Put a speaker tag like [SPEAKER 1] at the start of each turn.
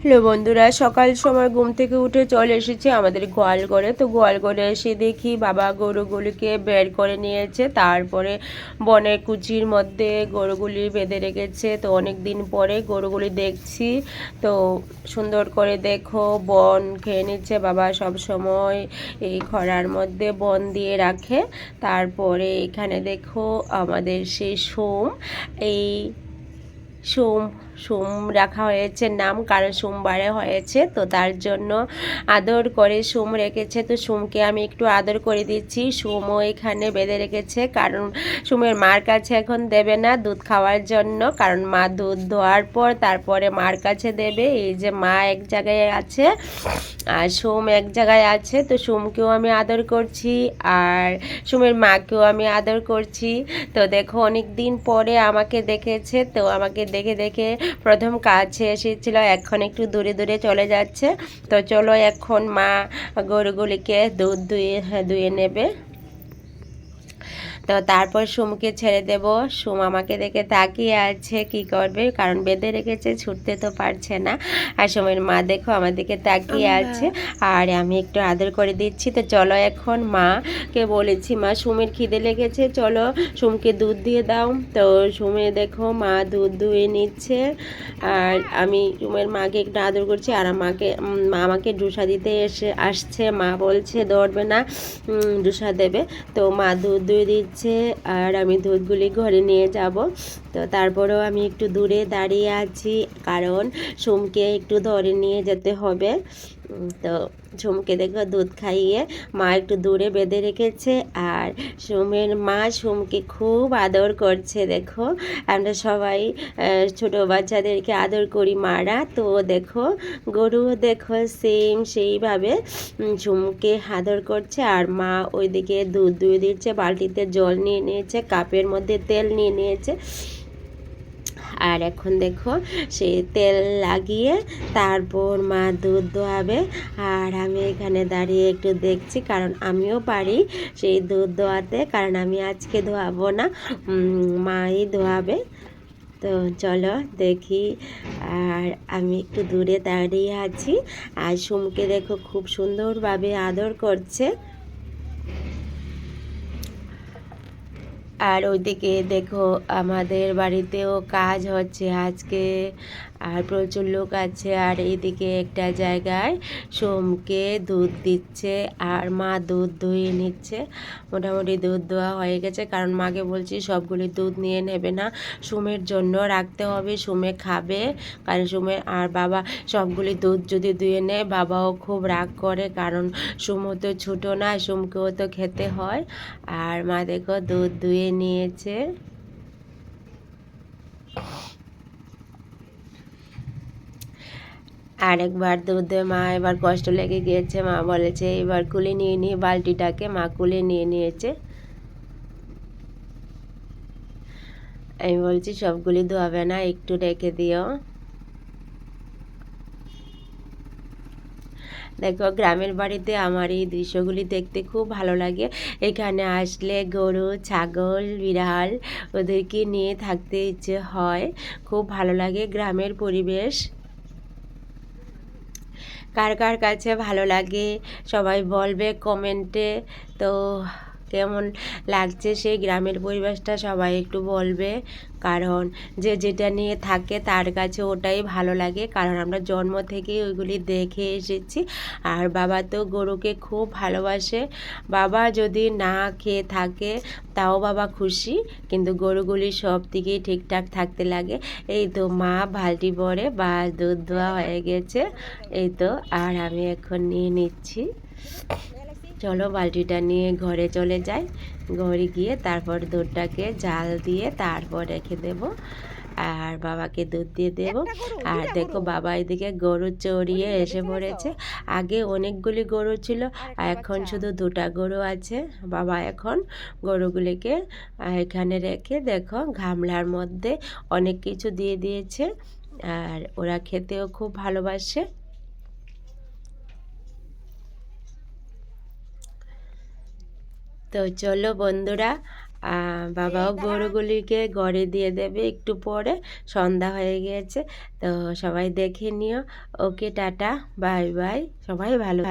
[SPEAKER 1] Hello বন্ধুরা, সকাল সময় ঘুম থেকে উঠে চলে এসেছি আমাদের গোয়াল ঘরে। তো গোয়াল ঘরে এসে দেখি বাবা গরুগুলিকে বের করে নিয়েছে, তারপরে বনের কুচির মধ্যে গরুগুলি বেঁধে রেখেছে। তো অনেক দিন পরে গরুগুলি দেখছি, তো সুন্দর করে দেখো বন খেয়ে নিচ্ছে। বাবা সব সময় এই খরার মধ্যে বন দিয়ে রাখে। তারপরে এখানে দেখো আমাদের সেই এই সোম সোম রাখা হয়েছে নাম, কারণ সোমবারে হয়েছে, তো তার জন্য আদর করে সোম রেখেছে। তো সোমকে আমি একটু আদর করে দিচ্ছি। সোমও এখানে বেঁধে রেখেছে, কারণ সোমের মার কাছে এখন দেবে না দুধ খাওয়ার জন্য, কারণ মা দুধ দোয়ার পর তারপরে মার কাছে দেবে। এই যে মা এক জায়গায় আছে আর সোম এক জায়গায় আছে, তো সোমকেও আমি আদর করছি আর সোমের মাকেও আমি আদর করছি। তো দেখো অনেক দিন পরে আমাকে দেখেছে, তো আমাকে দেখে দেখে প্রথম কাছে এসেছিল, এখন একটু দূরে দূরে চলে যাচ্ছে। তো চলো এখন মা গরুগুলিকে দুধ দুয়ে নেবে। তো তারপর সোমকে ছেড়ে দেব। সোম আমাকে দেখে তাকিয়ে আছে কি করবে, কারণ বেঁধে রেখেছে, ছুটতে তো পারছে না। আর সোমের মা দেখো আমার দিকে তাকিয়ে আছে আর আমি একটু আদর করে দিচ্ছি। তো চলো এখন মাকে বলেছি, মা সোমের খিদে লেগেছে, চলো সোমকে দুধ দিয়ে দাও। তো সোমে দেখো মা দুধ দুয়ে নিচ্ছে আর আমি সোমের মাকে একটু আদর করছি। আর মা আমাকে ডুসা দিতে আসছে। মা বলছে ধরবে না, ডুসা দেবে। তো মা দুধ দুয়ে দিচ্ছে আর আমি দুধগুলি ঘরে নিয়ে যাব। তো তারপরেও আমি একটু দূরে দাঁড়িয়ে আছি, কারণ সোমকে একটু ধরে নিয়ে যেতে হবে। তো সোমকে দেখো দুধ খাইয়ে মা একটু দূরে বেঁধে রেখেছে আর সোমের মা সোমকে খুব আদর করছে। দেখো আমরা সবাই ছোট বাচ্চাদেরকে আদর করি মারা, তো দেখো গরু দেখো সেম সেইভাবে সোমকে আদর করছে। আর মা ওইদিকে দুধ দুয়ে দিচ্ছে, বালতিতে জল নিয়ে নিয়েছে, কাপের মধ্যে তেল নিয়ে নিয়েছে। আর এখন দেখো সেই তেল লাগিয়ে তারপর মা দুধ দোয়াবে আর আমি এখানে দাঁড়িয়ে একটু দেখছি, কারণ আমিও পারি সেই দুধ দোয়াতে, কারণ আমি আজকে ধোয়াবো না, মাই ধোয়াবে। তো চলো দেখি। আর আমি একটু দূরে দাঁড়িয়ে আছি আর সোমকে দেখো খুব সুন্দরভাবে আদর করছে। আর ওইদিকে দেখো আমাদের বাড়িতেও কাজ হচ্ছে আজকে, আর প্রচুর লোক আছে। আর এইদিকে একটা জায়গায় সোমকে দুধ দিচ্ছে আর মা দুধ দুইয়ে নিচ্ছে। মোটামুটি দুধ দেওয়া হয়ে গেছে, কারণ মাকে বলছি সবগুলি দুধ নিয়ে নেবে না, সোমের জন্য রাখতে হবে, সোমে খাবে। কারণ সোমে আর বাবা সবগুলি দুধ যদি দুয়ে নেয় বাবাও খুব রাগ করে, কারণ সোমও তো ছোটো না, সোমকেও তো খেতে হয়। আর মা দেখো দুধ দুয়ে নিয়েছে। আরেকবার দুধ মা এবার কষ্ট লেগে গিয়েছে, মা বলেছে এবার কুলে নিয়ে বালতিটাকে মা কুলে নিয়েছে। আমি বলছি সবগুলি ধোয়াবে না, একটু রেখে দিও। দেখো গ্রামের বাড়িতে আমার এই দৃশ্যগুলি দেখতে খুব ভালো লাগে। এখানে আসলে গরু, ছাগল, বিড়াল ওদেরকে নিয়ে থাকতে ইচ্ছে হয়, খুব ভালো লাগে গ্রামের পরিবেশ। কার কার কাছে ভালো লাগে সবাই বলবে কমেন্টে। তো কেমন লাগছে সেই গ্রামের পরিবেশটা সবাই একটু বলবে, কারণ যে যেটা নিয়ে থাকে তার কাছে ওটাই ভালো লাগে, কারণ আমরা জন্ম থেকেই ওইগুলি দেখে এসেছি। আর বাবা তো গরুকে খুব ভালোবাসে, বাবা যদি না খেয়ে থাকে তাও বাবা খুশি, কিন্তু গরুগুলি সব দিকেই ঠিকঠাক থাকতে লাগে। এই তো মা বালতি ভরে বা দুধ দেওয়া হয়ে গেছে, এই তো। আর আমি এখন নিয়ে নিচ্ছি। চলো বালতিটা নিয়ে ঘরে চলে যাই, ঘরে গিয়ে তারপর দুধটাকে জাল দিয়ে তারপর রেখে দেব আর বাবাকে দুধ দিয়ে দেব। আর দেখো বাবা এদিকে গরু চড়িয়ে এসে পড়েছে। আগে অনেকগুলি গরু ছিল, এখন শুধু দুটা গরু আছে। বাবা এখন গরুগুলিকে এখানে রেখে দেখো গামলার মধ্যে অনেক কিছু দিয়ে দিয়েছে, আর ওরা খেতেও খুব ভালোবাসে। তো চলো বন্ধুরা, বাবাও গরুগুলিকে ঘরে দিয়ে দেবে একটু পরে, সন্ধ্যা হয়ে গিয়েছে। তো সবাই দেখে নিও। ওকে, টাটা, বাই বাই, সবাই ভালো